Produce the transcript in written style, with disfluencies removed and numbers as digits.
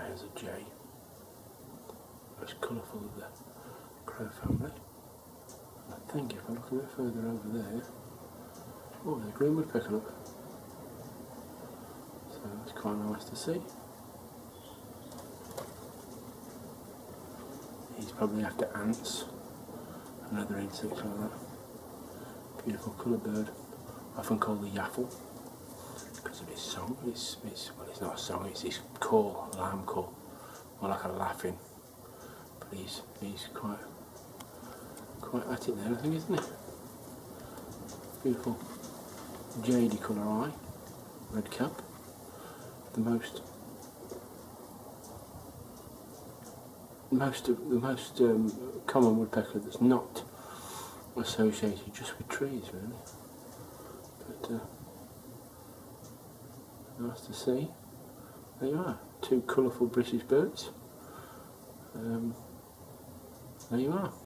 There's a jay. Most colourful of the crow family. I think if I look a bit further over there, oh, there's a green woodpecker, look. So that's quite nice to see. He's probably after ants and other insects like that. Beautiful coloured bird, often called the yaffle because of his song. Well, it's not a song, it's his call, alarm call, more like a laughing. But he's quite at it there, I think, isn't he? Beautiful jady colour eye, red cap. The most common woodpecker that's not associated just with trees, really. But nice to see. There you are, two colourful British birds. There you are.